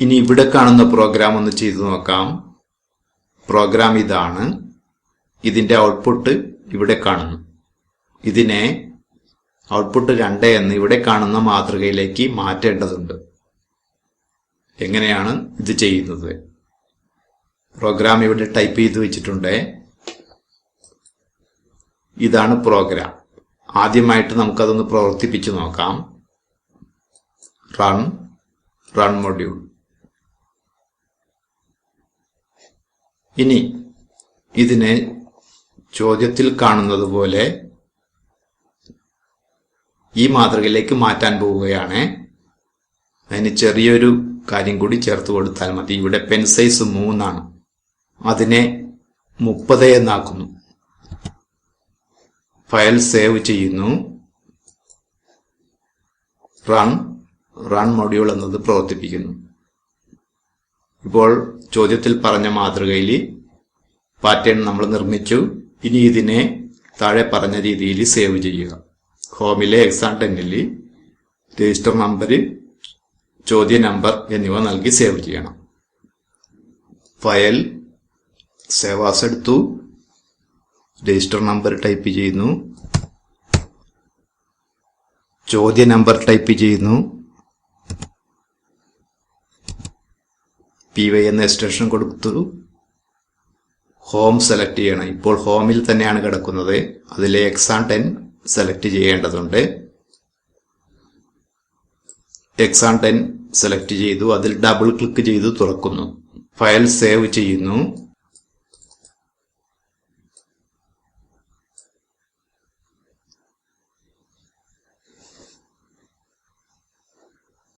ഇനി ഇവിടെ കാണുന്ന പ്രോഗ്രാം ഒന്ന് ചെയ്തു നോക്കാം. പ്രോഗ്രാം ഇതാണ്. ഇതിന്റെ ഔട്ട്പുട്ട് ഇവിടെ കാണുന്നു. ഇതിനെ ഔട്ട്പുട്ട് 2 എന്ന് ഇവിടെ കാണുന്ന മാതൃകയിലേക്ക് മാറ്റേണ്ടതുണ്ട്. എങ്ങനെയാണ് ഇത് ചെയ്യുന്നത്? പ്രോഗ്രാം ഇവിടെ ടൈപ്പ് ചെയ്ത് വെച്ചിട്ടുണ്ട്. ഇതാണ് പ്രോഗ്രാം. ആദ്യമായിട്ട് നമുക്കതൊന്ന് പ്രവർത്തിപ്പിച്ചു നോക്കാം. Run module. ഇനി ഇതിനെ ചോദ്യത്തിൽ കാണുന്നത് പോലെ ഈ മാതൃകയിലേക്ക് മാറ്റാൻ പോവുകയാണ്. അതിന് ചെറിയൊരു കാര്യം കൂടി ചേർത്ത് കൊടുത്താൽ മതി. ഇവിടെ പെൻ സൈസ് 3 ആണ്. അതിനെ 30 എന്നാക്കുന്നു. ഫയൽ സേവ് ചെയ്യുന്നു. റൺ മൊഡ്യൂൾ എന്നത് പ്രവർത്തിപ്പിക്കുന്നു. ഇപ്പോൾ ചോദ്യത്തിൽ പറഞ്ഞ മാതൃകയിൽ പാറ്റേൺ നമ്മൾ നിർമ്മിച്ചു. ഇനി ഇതിനെ താഴെ പറഞ്ഞ രീതിയിൽ സേവ് ചെയ്യുക. ഹോമിലെ exam10ൽ രജിസ്റ്റർ നമ്പർ, ചോദ്യ നമ്പർ എന്നിവ നൽകി സേവ് ചെയ്യണം. ഫയൽ സേവ് ആസ് എടുത്തു. രജിസ്റ്റർ നമ്പർ ടൈപ്പ് ചെയ്യുന്നു. ചോദ്യ നമ്പർ ടൈപ്പ് ചെയ്യുന്നു. py എന്ന എക്സ്റ്റൻഷൻ കൊടുത്തു. ഹോം സെലക്ട് ചെയ്യണം. ഇപ്പോൾ ഹോമിൽ തന്നെയാണ് കിടക്കുന്നത്. അതിലെ exam10 സെലക്ട് ചെയ്യേണ്ടതുണ്ട്. exam10 സെലക്ട് ചെയ്തു. അതിൽ ഡബിൾ ക്ലിക്ക് ചെയ്തു തുറക്കുന്നു. ഫയൽ സേവ് ചെയ്യുന്നു.